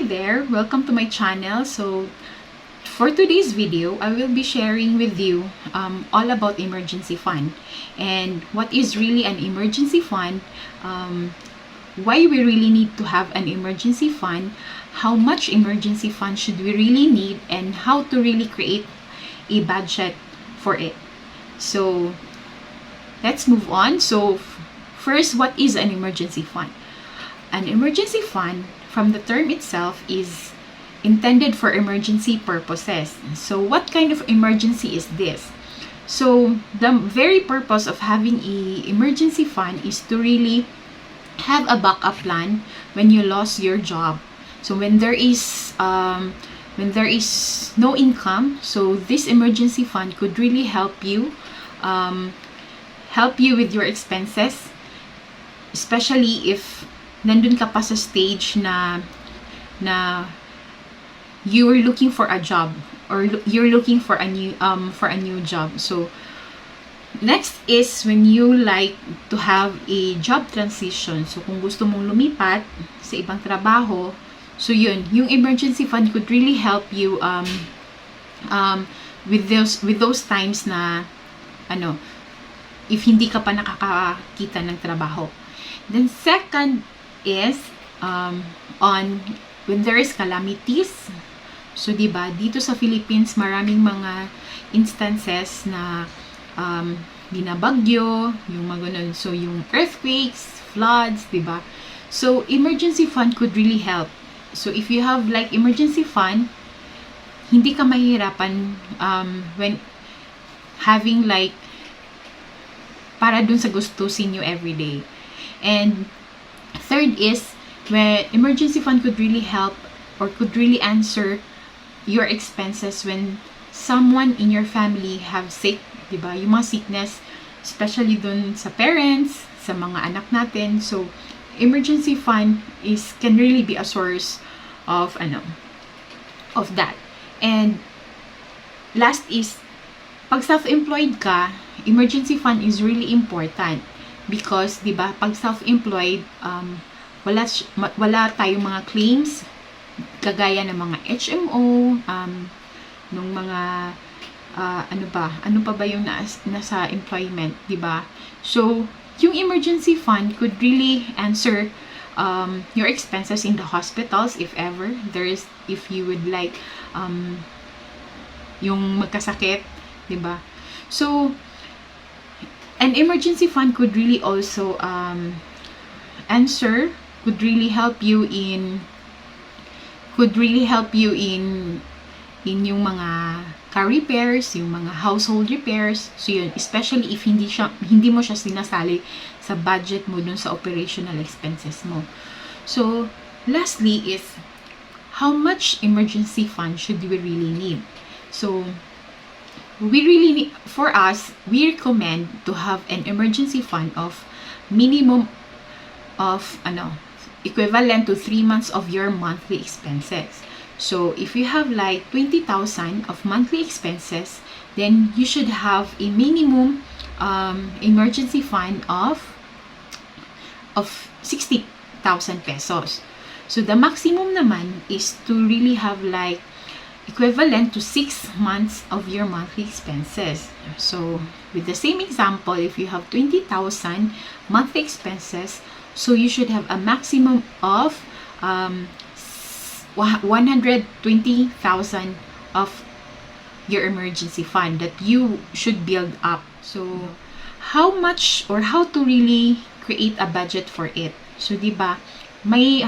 there, welcome to my channel. So for today's video, I will be sharing with you all about emergency fund and what is really an emergency fund, why we really need to have an emergency fund, how much emergency fund should we really need, and how to really create a budget for it. So let's move on. So first, what is an emergency fund? An emergency fund, from the term itself, is intended for emergency purposes. So what kind of emergency is this? So the very purpose of having an emergency fund is to really have a backup plan when you lost your job. So when there is no income, so this emergency fund could really help you with your expenses, especially if nandun ka pa sa stage na you are looking for a job or you're looking for a new job. So next is when you like to have a job transition. So kung gusto mong lumipat sa ibang trabaho, so yun, yung emergency fund could really help you with those times na if hindi ka pa nakakakita ng trabaho. Then second is on when there is calamities. So diba, dito sa Philippines maraming mga instances na binabagyo, yung mga ganun. So yung earthquakes, floods, diba? So emergency fund could really help. So if you have like emergency fund, hindi ka mahihirapan when having like para dun sa gustusin nyo everyday. And third is when emergency fund could really help or could really answer your expenses when someone in your family have sick, diba? Yung mga sickness, especially dun sa parents, sa mga anak natin. So emergency fund can really be a source of that. And last is pag self-employed ka, emergency fund is really important because diba, pag self-employed, wala tayong mga claims kagaya ng mga HMO, nung mga ano pa ba yung nasa employment, diba? So yung emergency fund could really answer your expenses in the hospitals if you would like yung magkasakit, diba? So an emergency fund could really also could really help you in yung mga car repairs, yung mga household repairs. So yun, especially if hindi mo siya sinasali sa budget mo dun sa operational expenses mo. So lastly is how much emergency fund should we really need? So for us, we recommend to have an emergency fund of minimum of equivalent to 3 months of your monthly expenses. So if you have like 20,000 of monthly expenses, then you should have a minimum emergency fund of 60,000 pesos. So the maximum naman is to really have like equivalent to 6 months of your monthly expenses. So with the same example, if you have 20,000 monthly expenses, so you should have a maximum of 120,000 of your emergency fund that you should build up. So how much or how to really create a budget for it? So diba, may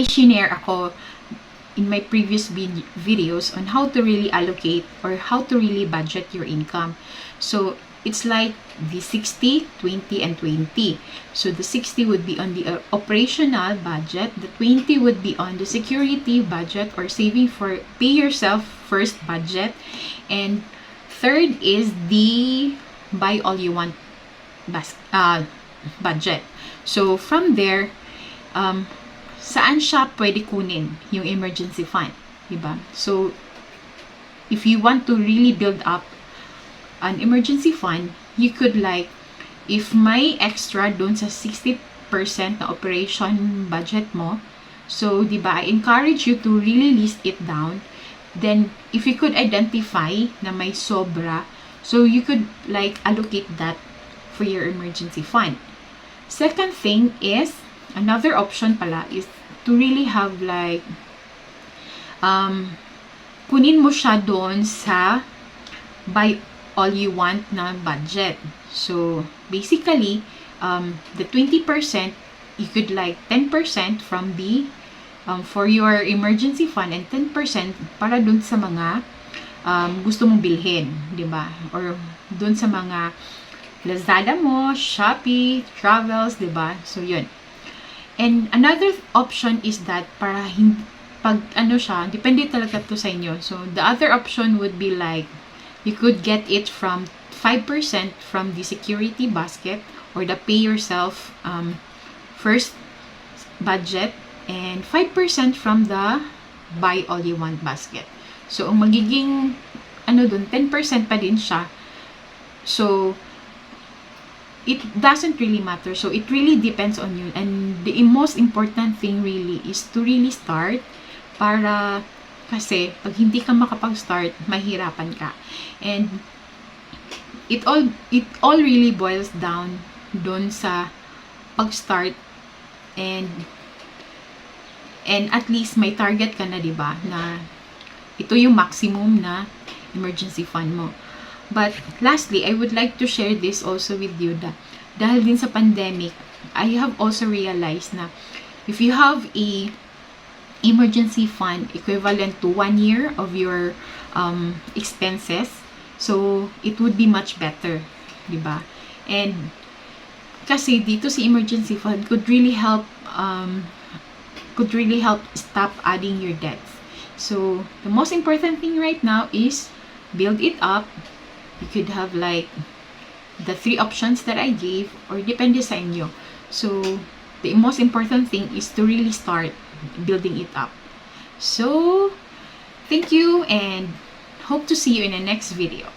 shinare ako in my previous videos on how to really allocate or how to really budget your income. So it's like the 60, 20, and 20. So the 60 would be on the operational budget. The 20 would be on the security budget or saving for pay yourself first budget. And third is the buy all you want budget. So from there, saan siya pwede kunin yung emergency fund, diba? So if you want to really build up an emergency fund, you could like, if may extra dun sa 60% na operation budget mo, So, di ba, I encourage you to really list it down. Then, if you could identify na may sobra, so you could like allocate that for your emergency fund. Second thing is, another option pala is to really have like, kunin mo siya doon sa buy all you want na budget. So, basically, the 20%, you could like 10% from the for your emergency fund and 10% para dun sa mga gusto mong bilhin, di ba? Or dun sa mga Lazada mo, Shopee, travels, di ba? So, yun. And another option is that para pag ano siya, depende talaga to sa inyo. So, the other option would be like, you could get it from 5% from the security basket or the pay yourself first budget, and 5% from the buy all you want basket. So, ang magiging dun, 10% pa din siya. So, it doesn't really matter. So, it really depends on you. And the most important thing really is to really start, para kasi pag hindi ka makapag-start, mahirapan ka. And it all really boils down dun sa pag-start, and at least may target ka na, 'di ba? Na ito yung maximum na emergency fund mo. But lastly, I would like to share this also with you that dahil din sa pandemic, I have also realized na if you have a emergency fund equivalent to 1 year of your expenses, so it would be much better, 'di ba? And kasi dito si emergency fund could really help stop adding your debts. So, the most important thing right now is build it up. You could have like the 3 options that I gave, or depende sa inyo. So, the most important thing is to really start building it up. So, thank you and hope to see you in the next video.